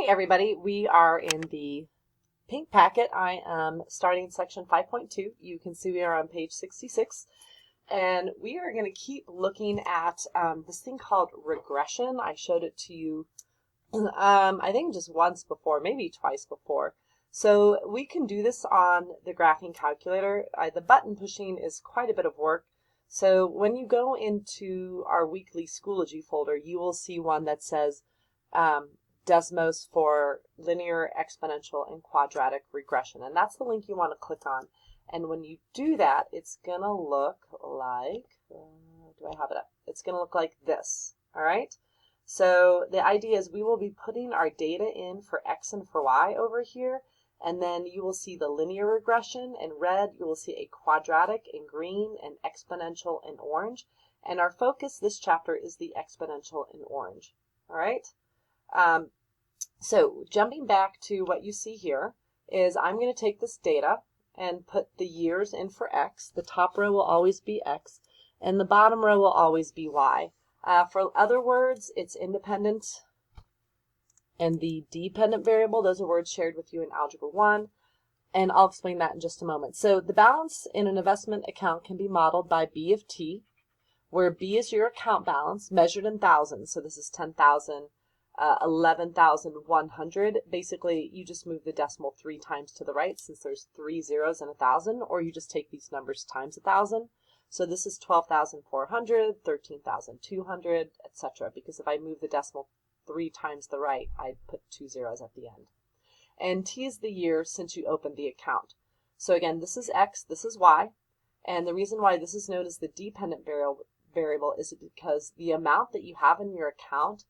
everybody, we are in the pink packet. I am starting section 5.2. You can see we are on page 66. And we are going to keep looking at this thing called regression. I showed it to you, I think just once before, maybe twice before. So we can do this on the graphing calculator. The button pushing is quite a bit of work. So when you go into our weekly Schoology folder, you will see one that says Desmos for linear, exponential, and quadratic regression. And that's the link you want to click on. And when you do that, it's going to look like, do I have it up? It's going to look like this, all right? So the idea is we will be putting our data in for X and for Y over here, and then you will see the linear regression in red, you will see a quadratic in green, and exponential in orange. And our focus this chapter is the exponential in orange, all right? So jumping back to what you see here is I'm going to take this data and put the years in for X. The top row will always be X, and the bottom row will always be Y. For other words, it's independent and the dependent variable. Those are words shared with you in Algebra 1, and I'll explain that in just a moment. So the balance in an investment account can be modeled by B of T, where B is your account balance measured in thousands. So this is 10,000. 11,100. Basically, you just move the decimal 3 times to the right since there's 3 zeros in 1,000, or you just take these numbers times 1,000. So this is 12,400, 13,200, etc. Because if I move the decimal 3 times the right, I'd put 2 zeros at the end. And T is the year since you opened the account. So again, this is X, this is Y. And the reason why this is known as the dependent variable is because the amount that you have in your account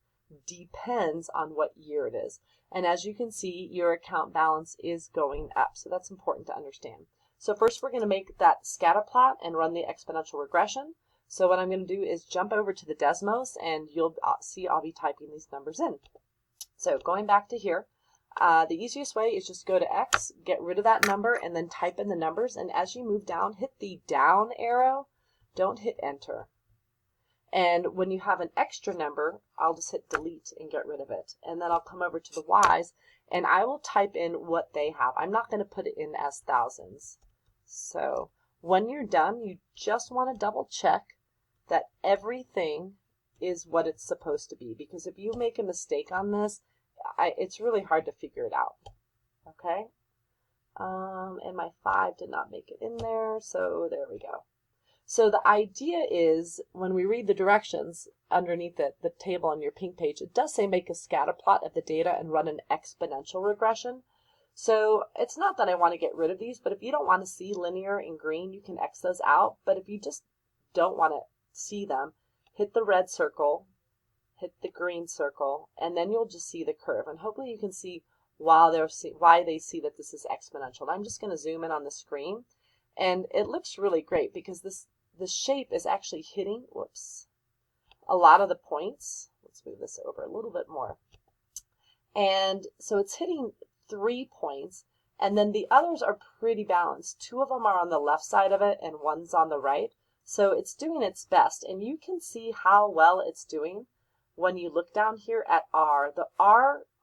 depends on what year it is. And as you can see, your account balance is going up. So that's important to understand. So first we're going to make that scatter plot and run the exponential regression. So what I'm going to do is jump over to the Desmos, and you'll see I'll be typing these numbers in. So going back to here, the easiest way is just go to X, get rid of that number, and then type in the numbers. And as you move down, hit the down arrow. Don't hit enter. And when you have an extra number, I'll just hit delete and get rid of it. And then I'll come over to the Y's, and I will type in what they have. I'm not going to put it in as thousands. So when you're done, you just want to double check that everything is what it's supposed to be. Because if you make a mistake on this, it's really hard to figure it out. Okay? And my 5 did not make it in there, so there we go. So the idea is when we read the directions underneath the table on your pink page, it does say make a scatter plot of the data and run an exponential regression. So it's not that I want to get rid of these, but if you don't want to see linear in green, you can X those out. But if you just don't want to see them, hit the red circle, hit the green circle, and then you'll just see the curve. And hopefully you can see why they see that this is exponential. And I'm just going to zoom in on the screen. And it looks really great because the shape is actually hitting, a lot of the points. Let's move this over a little bit more. And so it's hitting 3 points, and then the others are pretty balanced. 2 of them are on the left side of it, and 1's on the right. So it's doing its best, and you can see how well it's doing when you look down here at R.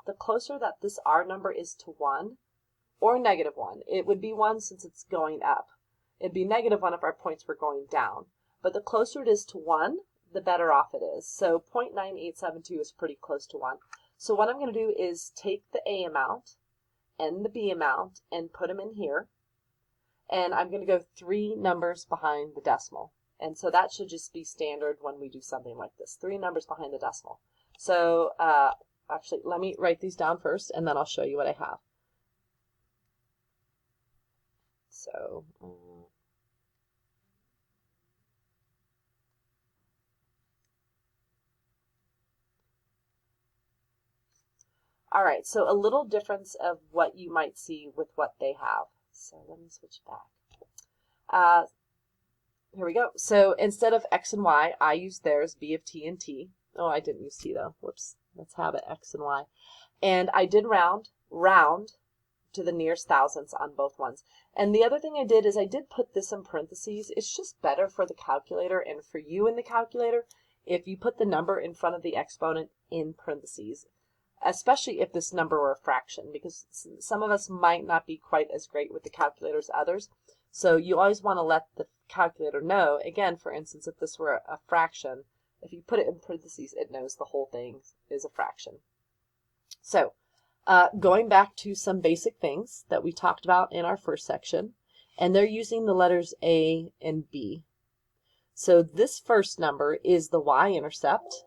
The closer that this R number is to 1, or -1, it would be 1 since it's going up. It'd be -1 if our points were going down. But the closer it is to 1, the better off it is. So 0.9872 is pretty close to 1. So what I'm going to do is take the A amount and the B amount and put them in here. And I'm going to go 3 numbers behind the decimal. And so that should just be standard when we do something like this. 3 numbers behind the decimal. So actually, let me write these down first, and then I'll show you what I have. So all right, so a little difference of what you might see with what they have. So let me switch back. Here we go. So instead of X and Y, I used theirs, B of T and T. Oh, I didn't use T though. Whoops. Let's have it X and Y. And I did round to the nearest thousandths on both ones. And the other thing I did is I did put this in parentheses. It's just better for the calculator and for you in the calculator if you put the number in front of the exponent in parentheses. especially if this number were a fraction, because some of us might not be quite as great with the calculator as others. So you always want to let the calculator know, again, for instance, if this were a fraction, if you put it in parentheses, it knows the whole thing is a fraction. So going back to some basic things that we talked about in our first section, and they're using the letters A and B. So this first number is the y-intercept,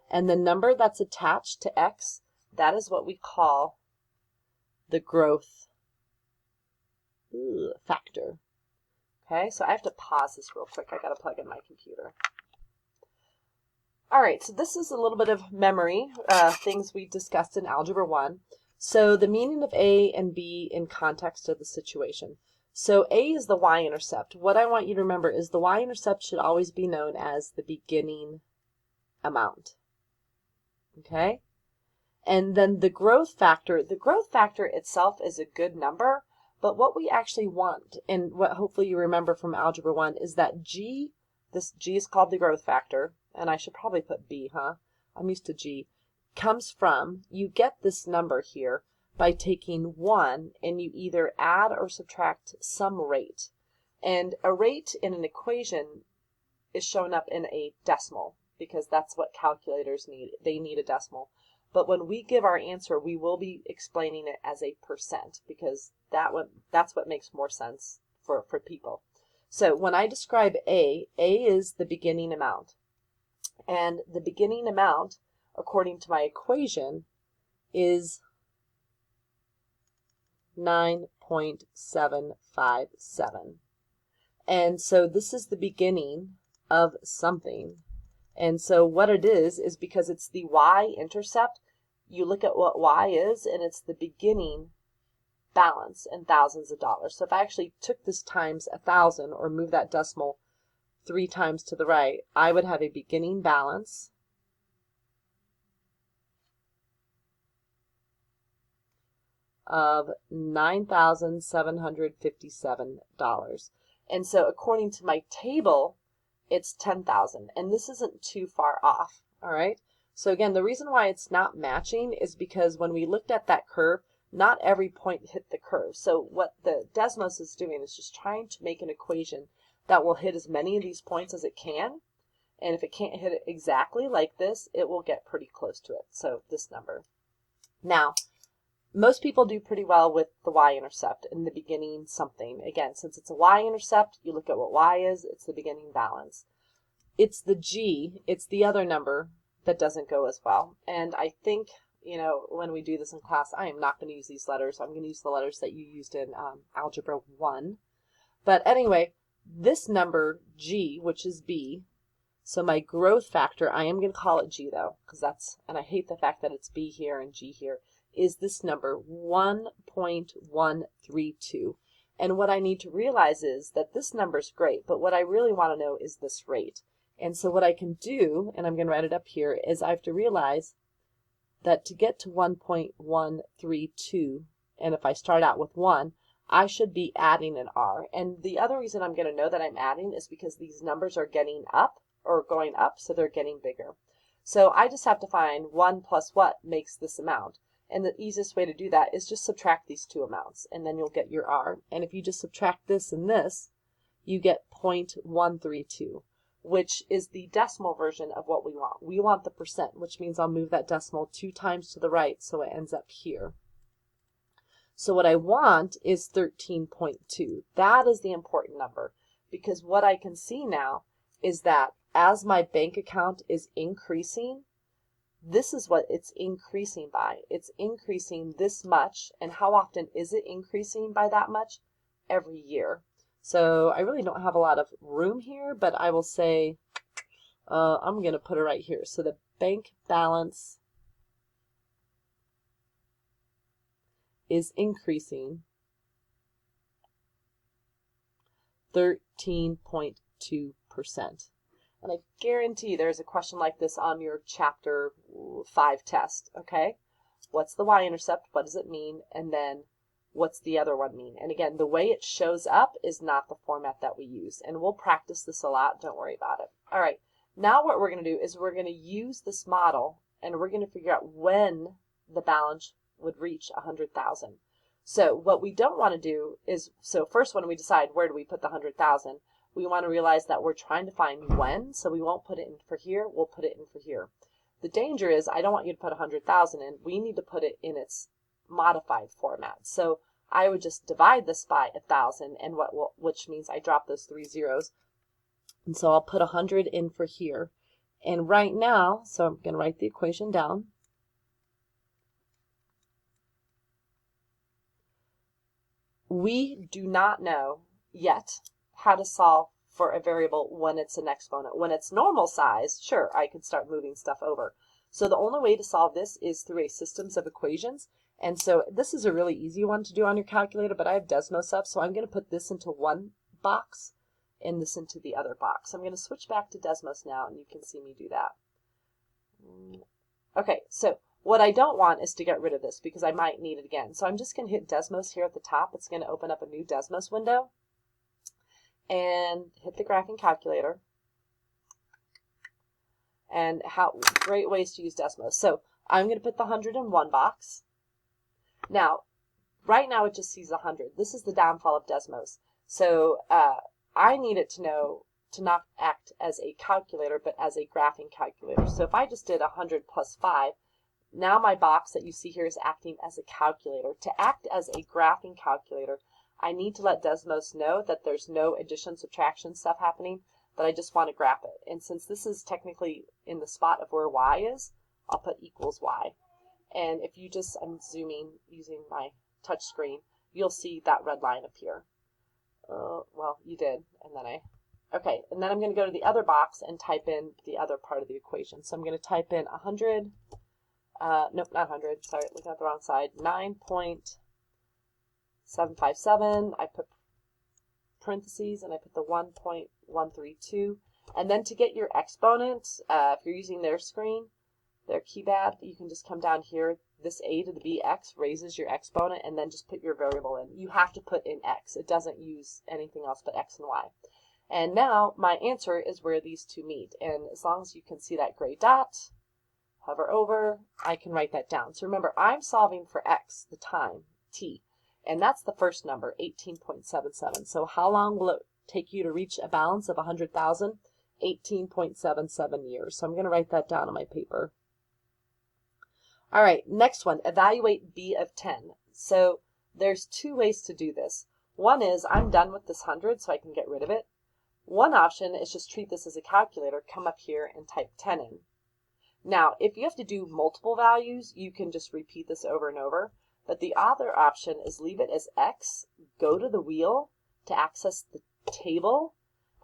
and the number that's attached to x, that is what we call the growth factor. Okay, so I have to pause this real quick. I got to plug in my computer. All right, so this is a little bit of memory, things we discussed in Algebra 1. So the meaning of A and B in context of the situation. So A is the y-intercept. What I want you to remember is the y-intercept should always be known as the beginning amount. Okay? And then the growth factor itself is a good number, but what we actually want, and what hopefully you remember from Algebra 1, is that G, this G is called the growth factor, and I should probably put B, huh? I'm used to G, comes from, you get this number here by taking 1 and you either add or subtract some rate. And a rate in an equation is shown up in a decimal because that's what calculators need. They need a decimal. But when we give our answer, we will be explaining it as a percent because that's what makes more sense for people. So when I describe A is the beginning amount. And the beginning amount, according to my equation, is 9.757. And so this is the beginning of something. And so what it is because it's the y-intercept, you look at what y is, and it's the beginning balance in thousands of dollars. So if I actually took this times 1,000 or move that decimal 3 times to the right, I would have a beginning balance of $9,757. And so according to my table, it's 10,000, and this isn't too far off, all right? So again, the reason why it's not matching is because when we looked at that curve, not every point hit the curve. So what the Desmos is doing is just trying to make an equation that will hit as many of these points as it can, and if it can't hit it exactly like this, it will get pretty close to it, so this number. Now, most people do pretty well with the y-intercept in the beginning something. Again, since it's a y-intercept, you look at what y is, it's the beginning balance. It's the G, it's the other number that doesn't go as well. And I think, you know, when we do this in class, I am not going to use these letters. I'm going to use the letters that you used in Algebra 1. But anyway, this number, G, which is B, so my growth factor, I am going to call it G though, because that's, and I hate the fact that it's B here and G here, is this number 1.132. And what I need to realize is that this number is great, but what I really want to know is this rate. And so what I can do, and I'm going to write it up here, is I have to realize that to get to 1.132, and if I start out with 1, I should be adding an R. And the other reason I'm going to know that I'm adding is because these numbers are getting up, or going up, so they're getting bigger. So I just have to find 1 plus what makes this amount. And the easiest way to do that is just subtract these two amounts, and then you'll get your R. And if you just subtract this and this, you get 0.132, which is the decimal version of what we want. We want the percent, which means I'll move that decimal 2 times to the right so it ends up here. So what I want is 13.2. That is the important number, because what I can see now is that as my bank account is increasing, this is what it's increasing by. It's increasing this much. And how often is it increasing by that much? Every year. So I really don't have a lot of room here, but I will say I'm going to put it right here. So the bank balance is increasing 13.2%. And I guarantee there's a question like this on your Chapter 5 test, okay? What's the y-intercept? What does it mean? And then what's the other one mean? And again, the way it shows up is not the format that we use. And we'll practice this a lot. Don't worry about it. All right. Now what we're going to do is we're going to use this model and we're going to figure out when the balance would reach 100,000. So what we don't want to do is, so first when we decide where do we put the 100,000, we want to realize that we're trying to find when, so we won't put it in for here, we'll put it in for here. The danger is I don't want you to put 100,000 in, we need to put it in its modified format. So I would just divide this by 1,000, and which means I drop those 3 zeros. And so I'll put 100 in for here. And right now, so I'm going to write the equation down. We do not know yet how to solve for a variable when it's an exponent. When it's normal size, sure, I could start moving stuff over. So the only way to solve this is through a systems of equations. And so this is a really easy one to do on your calculator, but I have Desmos up, so I'm going to put this into one box and this into the other box. I'm going to switch back to Desmos now, and you can see me do that. Okay, so what I don't want is to get rid of this because I might need it again. So I'm just going to hit Desmos here at the top. It's going to open up a new Desmos window. And hit the graphing calculator. And great ways to use Desmos. So I'm going to put the 100 in one box. Now, right now it just sees 100. This is the downfall of Desmos. So I need it to know to not act as a calculator, but as a graphing calculator. So if I just did 100 plus 5, now my box that you see here is acting as a calculator. To act as a graphing calculator, I need to let Desmos know that there's no addition, subtraction stuff happening, that I just want to graph it. And since this is technically in the spot of where y is, I'll put equals y. And if you just, I'm zooming using my touch screen, you'll see that red line appear. Well, you did, and then okay, and then I'm going to go to the other box and type in the other part of the equation. So I'm going to type in 100, nope, not 100, sorry, looking at the wrong side, 9.757, I put parentheses, and I put the 1.132, and then to get your exponent, if you're using their screen, their keypad, you can just come down here, this a to the bx raises your exponent, and then just put your variable in. You have to put in x, it doesn't use anything else but x and y. And now my answer is where these two meet, and as long as you can see that gray dot, hover over, I can write that down. So remember, I'm solving for x, the time, t, and that's the first number, 18.77. So how long will it take you to reach a balance of 100,000? 18.77 years. So I'm going to write that down on my paper. All right, next one, evaluate b of 10. So there's two ways to do this. One is I'm done with this 100, so I can get rid of it. One option is just treat this as a calculator, come up here and type 10 in. Now, if you have to do multiple values, you can just repeat this over and over. But the other option is leave it as x, go to the wheel to access the table,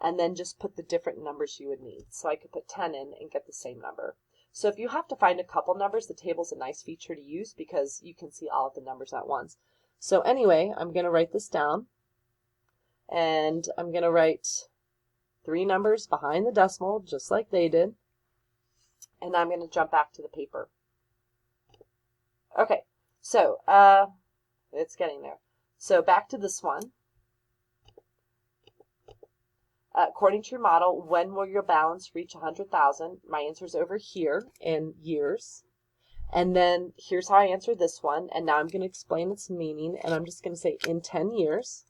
and then just put the different numbers you would need. So I could put 10 in and get the same number. So if you have to find a couple numbers, the table's a nice feature to use because you can see all of the numbers at once. So anyway, I'm going to write this down, and I'm going to write 3 numbers behind the decimal, just like they did, and I'm going to jump back to the paper. Okay, so it's getting there. So back to this one. According to your model, when will your balance reach 100,000? My answer is over here in years. And then here's how I answered this one. And now I'm going to explain its meaning. And I'm just going to say in 10 years,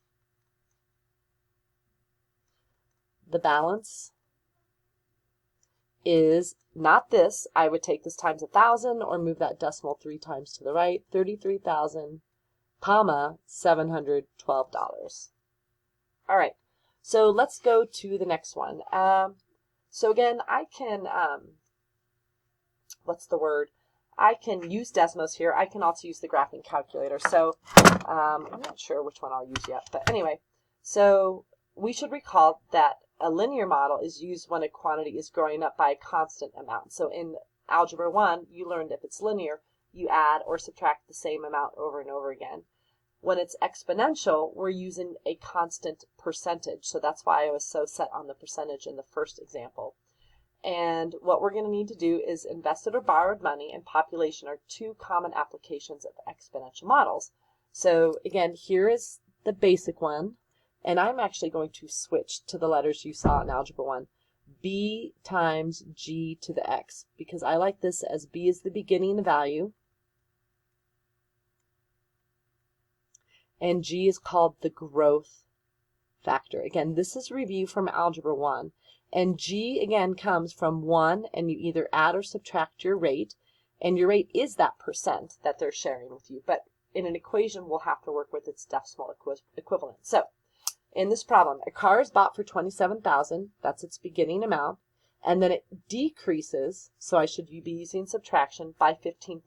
the balance is not this. I would take this times 1,000 or move that decimal 3 times to the right. $33,712. All right. So let's go to the next one. So again, I can, what's the word? I can use Desmos here. I can also use the graphing calculator. So I'm not sure which one I'll use yet. But anyway, so we should recall that a linear model is used when a quantity is growing up by a constant amount. So in Algebra 1, you learned if it's linear, you add or subtract the same amount over and over again. When it's exponential, we're using a constant percentage. So that's why I was so set on the percentage in the first example. And what we're going to need to do is invested or borrowed money and population are 2 common applications of exponential models. So again, here is the basic one. And I'm actually going to switch to the letters you saw in Algebra 1. b times g to the x, because I like this as b is the beginning value, and g is called the growth factor. Again, this is review from Algebra 1. And g, again, comes from 1, and you either add or subtract your rate. And your rate is that percent that they're sharing with you. But in an equation, we'll have to work with its decimal equivalent. So in this problem, a car is bought for $27,000. That's its beginning amount. And then it decreases, so I should be using subtraction, by 15%.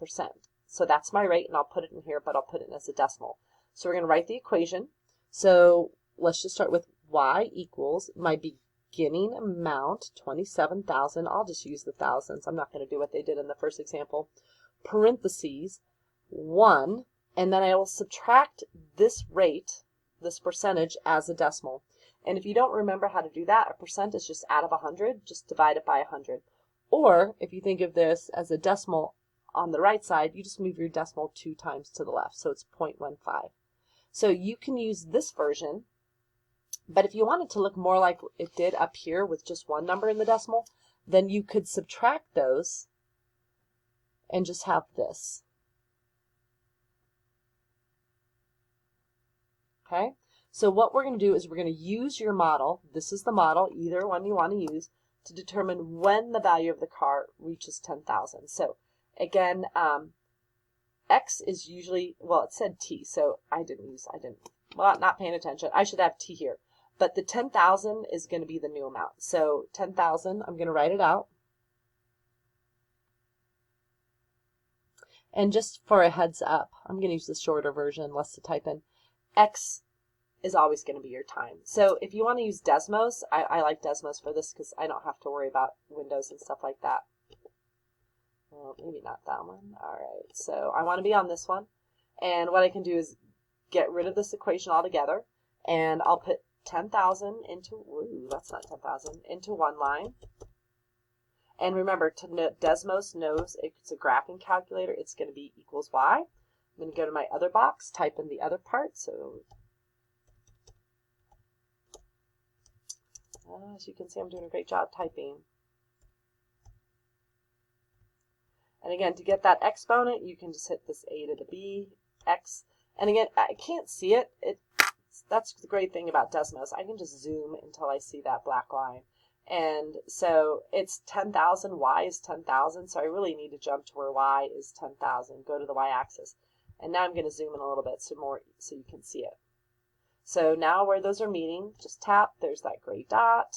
So that's my rate, and I'll put it in here, but I'll put it in as a decimal. So we're going to write the equation. So let's just start with y equals my beginning amount, 27,000. I'll just use the thousands. I'm not going to do what they did in the first example. Parentheses, 1, and then I will subtract this rate, this percentage, as a decimal. And if you don't remember how to do that, a percent is just out of 100. Just divide it by 100. Or if you think of this as a decimal on the right side, you just move your decimal 2 times to the left. So it's 0.15. So you can use this version, but if you want it to look more like it did up here with just one number in the decimal, then you could subtract those and just have this. Okay? So what we're going to do is we're going to use your model. This is the model, either one you want to use, to determine when the value of the car reaches 10,000. So again, X is usually, well, it said T, so well, not paying attention. I should have T here. But the 10,000 is going to be the new amount. So 10,000, I'm going to write it out. And just for a heads up, I'm going to use the shorter version, less to type in. X is always going to be your time. So if you want to use Desmos, I like Desmos for this because I don't have to worry about windows and stuff like that. Well, maybe not that one. All right, so I want to be on this one. And what I can do is get rid of this equation altogether, and I'll put 10,000 into, ooh, that's not 10,000, into one line. And remember, Desmos knows if it's a graphing calculator, it's going to be equals y. I'm going to go to my other box, type in the other part. So as you can see, I'm doing a great job typing. And again, to get that exponent, you can just hit this a to the b, x. And again, I can't see it. That's the great thing about Desmos. I can just zoom until I see that black line. And so it's 10,000, y is 10,000, so I really need to jump to where y is 10,000, go to the y-axis. And now I'm going to zoom in a little bit so you can see it. So now where those are meeting, just tap, there's that gray dot.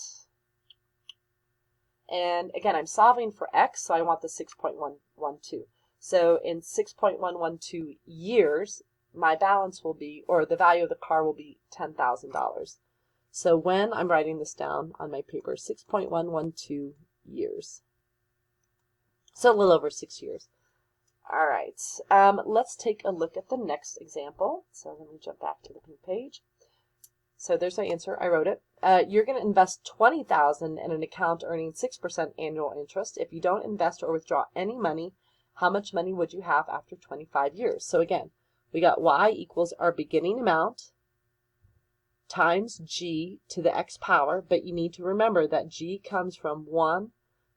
And again, I'm solving for x, so I want the 6.112. So in 6.112 years, my balance will be, or the value of the car will be $10,000. So when I'm writing this down on my paper, 6.112 years. So a little over 6 years. All right, let's take a look at the next example. So let me jump back to the pink page. So there's my answer. I wrote it. You're going to invest $20,000 in an account earning 6% annual interest. If you don't invest or withdraw any money, how much money would you have after 25 years? So again, we got y equals our beginning amount times g to the x power, but you need to remember that g comes from 1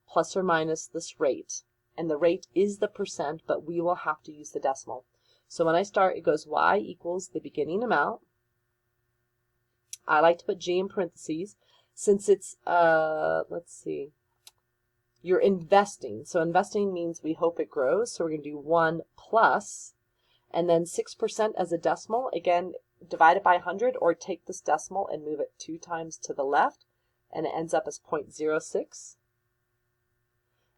plus or minus this rate. And the rate is the percent, but we will have to use the decimal. So when I start, it goes y equals the beginning amount. I like to put g in parentheses since it's, let's see, you're investing. So investing means we hope it grows. So we're going to do 1 plus, and then 6% as a decimal. Again, divide it by 100 or take this decimal and move it 2 times to the left, and it ends up as 0.06.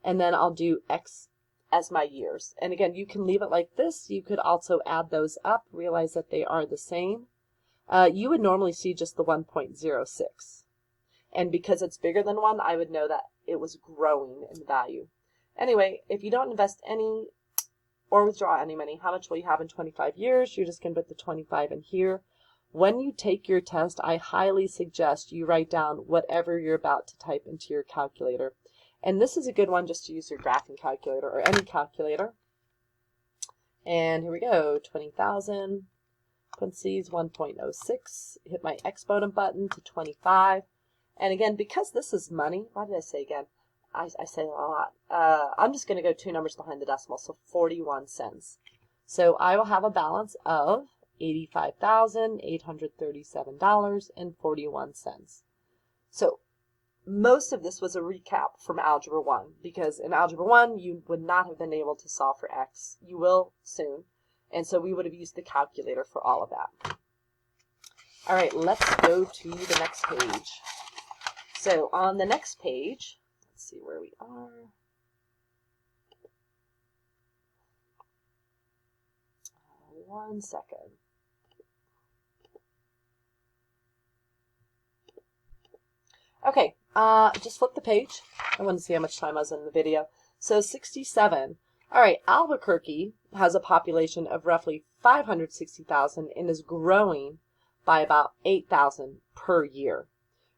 And then I'll do x as my years. And again, you can leave it like this. You could also add those up, realize that they are the same. You would normally see just the 1.06. And because it's bigger than 1, I would know that it was growing in value. Anyway, if you don't invest any or withdraw any money, how much will you have in 25 years? You're just going to put the 25 in here. When you take your test, I highly suggest you write down whatever you're about to type into your calculator. And this is a good one just to use your graphing calculator or any calculator. And here we go, 20,000. Parentheses 1.06, hit my exponent button to 25, And again, because this is money, why did I say again? I say it a lot. I'm just going to go 2 numbers behind the decimal, so 41 cents. So I will have a balance of $85,837.41. So most of this was a recap from Algebra 1, because in Algebra 1 you would not have been able to solve for x. You will soon, and so we would have used the calculator for all of that. All right, let's go to the next page. So on the next page, let's see where we are. One second. Okay, just flip the page. I want to see how much time I was in the video. So 67. All right, Albuquerque has a population of roughly 560,000 and is growing by about 8,000 per year.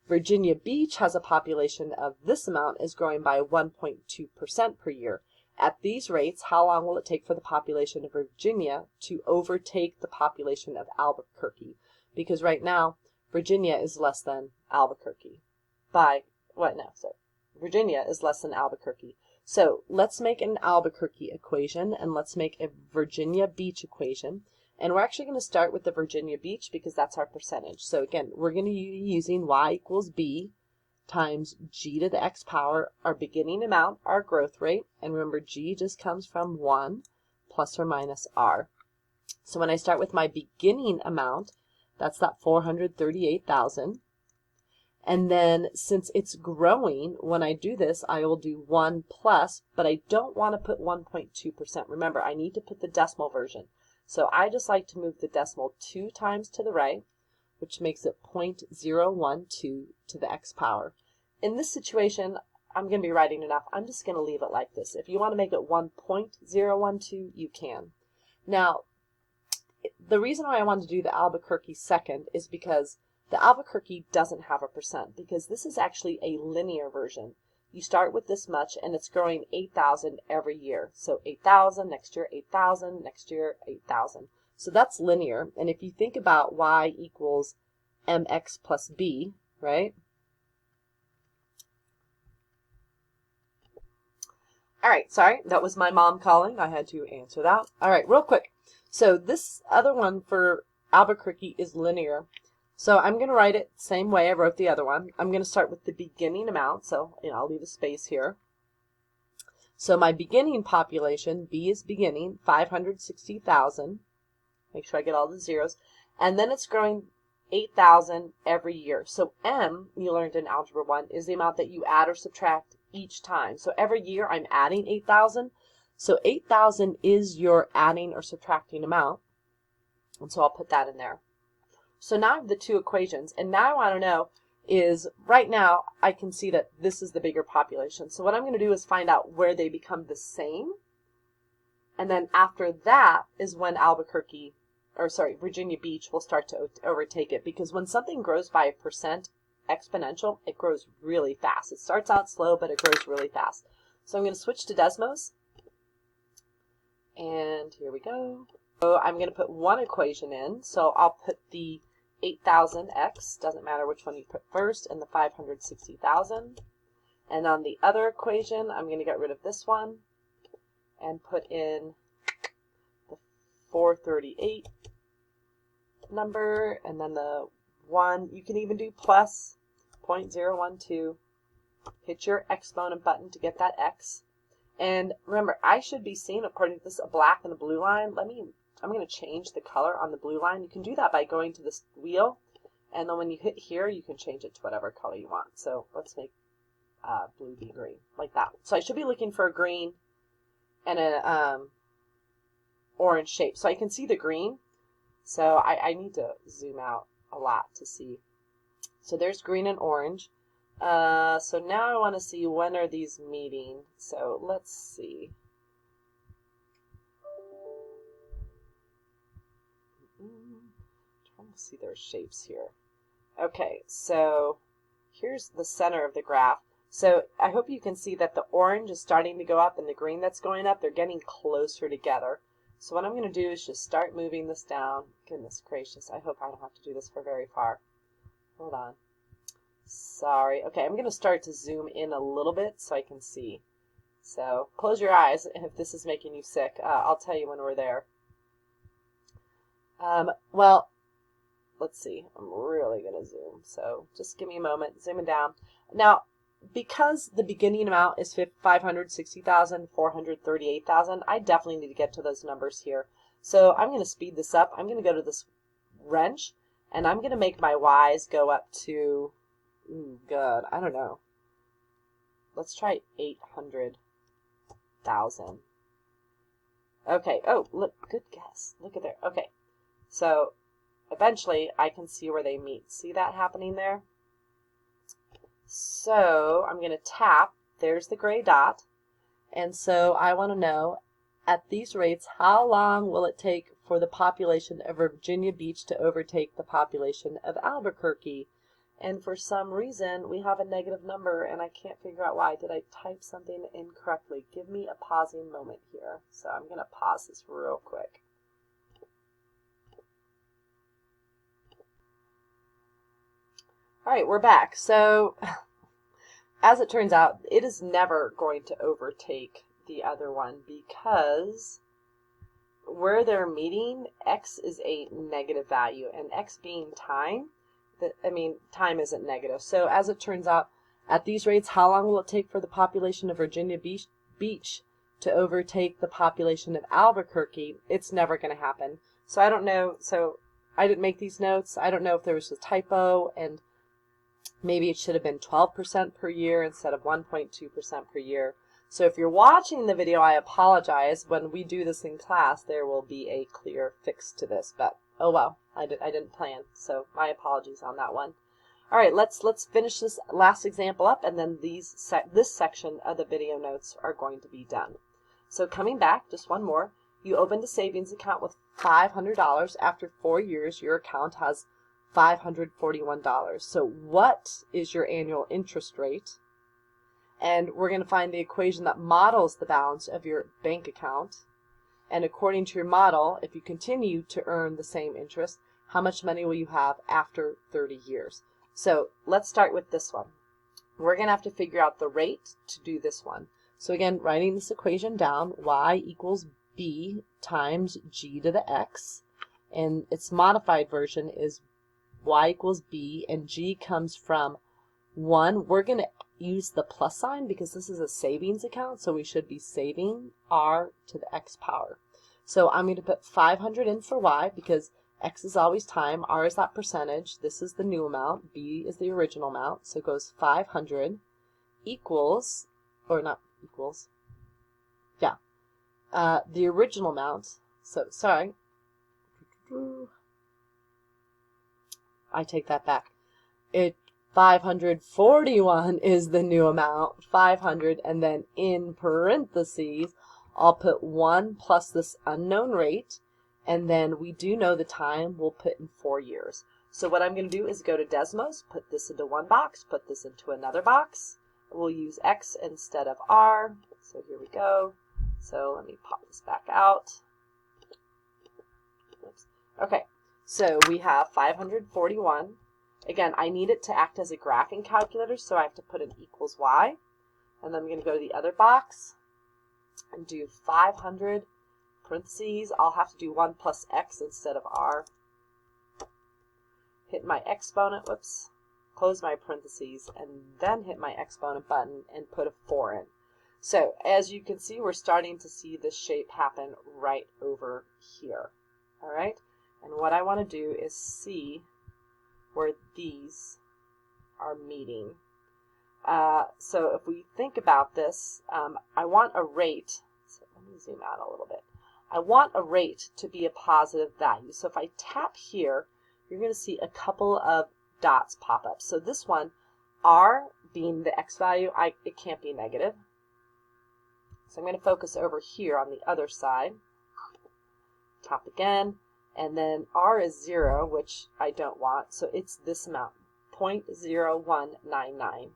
Virginia Beach has a population of this amount, is growing by 1.2% per year. At these rates, how long will it take for the population of Virginia to overtake the population of Albuquerque? Because right now, Virginia is less than Albuquerque. Virginia is less than Albuquerque. So let's make an Albuquerque equation and let's make a Virginia Beach equation. And we're actually going to start with the Virginia Beach because that's our percentage. So again, we're going to be using y equals b times g to the x power, our beginning amount, our growth rate. And remember, g just comes from 1 plus or minus r. So when I start with my beginning amount, that's that 438,000. And then since it's growing, when I do this, I will do 1 plus, but I don't want to put 1.2%. Remember, I need to put the decimal version. So I just like to move the decimal 2 times to the right, which makes it 0.012 to the x power. In this situation, I'm going to be writing enough. I'm just going to leave it like this. If you want to make it 1.012, you can. Now, the reason why I wanted to do the Albuquerque second is because the Albuquerque doesn't have a percent, because this is actually a linear version. You start with this much, and it's growing 8,000 every year. So 8,000, next year 8,000, next year 8,000. So that's linear. And if you think about y equals mx plus b, right? All right, sorry, that was my mom calling. I had to answer that. All right, real quick. So this other one for Albuquerque is linear. So I'm going to write it the same way I wrote the other one. I'm going to start with the beginning amount. So, I'll leave a space here. So my beginning population, B is beginning, 560,000. Make sure I get all the zeros. And then it's growing 8,000 every year. So M, you learned in Algebra 1, is the amount that you add or subtract each time. So every year I'm adding 8,000. So 8,000 is your adding or subtracting amount. And so I'll put that in there. So now I have the two equations, and now I want to know is, right now, I can see that this is the bigger population. So what I'm going to do is find out where they become the same, and then after that is when Virginia Beach will start to overtake it, because when something grows by a percent exponential, it grows really fast. It starts out slow, but it grows really fast. So I'm going to switch to Desmos, and here we go. So I'm going to put one equation in, so I'll put the 8,000x, doesn't matter which one you put first, and the 560,000. And on the other equation, I'm going to get rid of this one and put in the 438 number, and then the 1. You can even do plus 0.012. Hit your exponent button to get that x. And remember, I should be seeing, according to this, a black and a blue line. I'm going to change the color on the blue line. You can do that by going to this wheel, and then when you hit here, you can change it to whatever color you want. So let's make blue be green, like that. So I should be looking for a green and an orange shape. So I can see the green. So I need to zoom out a lot to see. So there's green and orange. So now I want to see, when are these meeting? So let's see. Trying to see their shapes here. Okay, so here's the center of the graph. So I hope you can see that the orange is starting to go up and the green that's going up, they're getting closer together. So what I'm going to do is just start moving this down. Goodness gracious, I hope I don't have to do this for very far. Hold on. Sorry. Okay, I'm going to start to zoom in a little bit so I can see. So close your eyes if this is making you sick. I'll tell you when we're there. Well, let's see. I'm really going to zoom. So just give me a moment. Zooming down. Now, because the beginning amount is 560,000, 438,000, I definitely need to get to those numbers here. So I'm going to speed this up. I'm going to go to this wrench, and I'm going to make my y's go up to, good, I don't know. Let's try 800,000. Okay, oh, look, good guess. Look at there. Okay, so eventually I can see where they meet. See that happening there? So I'm going to tap. There's the gray dot. And so I want to know, at these rates, how long will it take for the population of Virginia Beach to overtake the population of Albuquerque? And for some reason, we have a negative number, and I can't figure out why. Did I type something incorrectly? Give me a pausing moment here. So I'm going to pause this real quick. All right, we're back. So as it turns out, it is never going to overtake the other one because where they're meeting, x is a negative value, and x being time, time isn't negative. So as it turns out, at these rates, how long will it take for the population of Virginia Beach to overtake the population of Albuquerque? It's never going to happen. So I don't know. So I didn't make these notes. I don't know if there was a typo, and maybe it should have been 12% per year instead of 1.2% per year. So if you're watching the video, I apologize. When we do this in class, there will be a clear fix to this. But oh well, I didn't plan. So my apologies on that one. All right, let's finish this last example up, and then this section of the video notes are going to be done. So coming back, just one more. You opened a savings account with $500. After 4 years, your account has $541. So what is your annual interest rate? And we're going to find the equation that models the balance of your bank account. And according to your model, if you continue to earn the same interest, how much money will you have after 30 years? So let's start with this one. We're going to have to figure out the rate to do this one. So again, writing this equation down, y equals b times g to the x. And its modified version is y equals b, and g comes from 1. We're going to use the plus sign because this is a savings account, so we should be saving r to the x power. So I'm going to put 500 in for y because x is always time, r is that percentage, this is the new amount, b is the original amount, so it goes 500 equals, or not equals, yeah, the original amount, so sorry, I take that back. 541 is the new amount, 500, and then in parentheses, I'll put 1 plus this unknown rate, and then we do know the time, we'll put in 4 years. So what I'm going to do is go to Desmos, put this into one box, put this into another box. We'll use x instead of r. So here we go. So let me pop this back out. Oops. Okay, so we have 541. Again, I need it to act as a graphing calculator, so I have to put an equals y. And then I'm going to go to the other box and do 500 parentheses. I'll have to do 1 plus x instead of r. Hit my exponent, whoops, close my parentheses, and then hit my exponent button and put a 4 in. So as you can see, we're starting to see this shape happen right over here. All right? And what I want to do is see where these are meeting. So if we think about this, I want a rate, so let me zoom out a little bit. I want a rate to be a positive value. So if I tap here, you're going to see a couple of dots pop up. So this one, r being the x value, it can't be negative. So I'm going to focus over here on the other side. Tap again. And then r is 0, which I don't want, so it's this amount, 0.0199.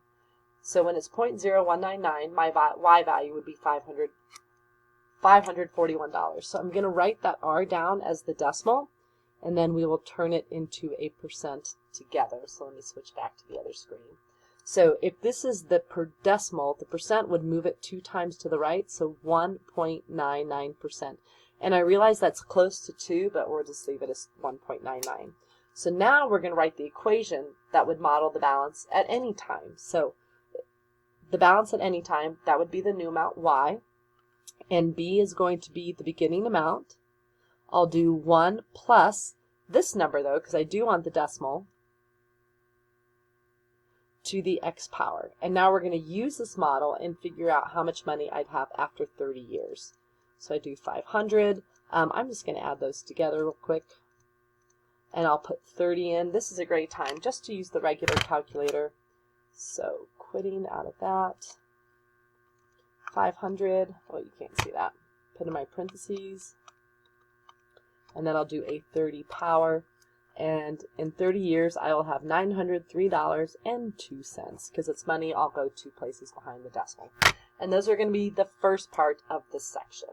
So when it's 0.0199, my y value would be $541. So I'm going to write that r down as the decimal, and then we will turn it into a percent together. So let me switch back to the other screen. So if this is the per decimal, the percent would move it 2 times to the right, so 1.99%. And I realize that's close to 2, but we'll just leave it as 1.99. So now we're going to write the equation that would model the balance at any time. So the balance at any time, that would be the new amount, y, and b is going to be the beginning amount. I'll do 1 plus this number, though, because I do want the decimal, to the x power. And now we're going to use this model and figure out how much money I'd have after 30 years. So I do 500. I'm just going to add those together real quick. And I'll put 30 in. This is a great time just to use the regular calculator. So quitting out of that, 500, oh, you can't see that. Put in my parentheses. And then I'll do a 30 power. And in 30 years, I will have $903.02. Because it's money, I'll go 2 places behind the decimal. And those are going to be the first part of this section.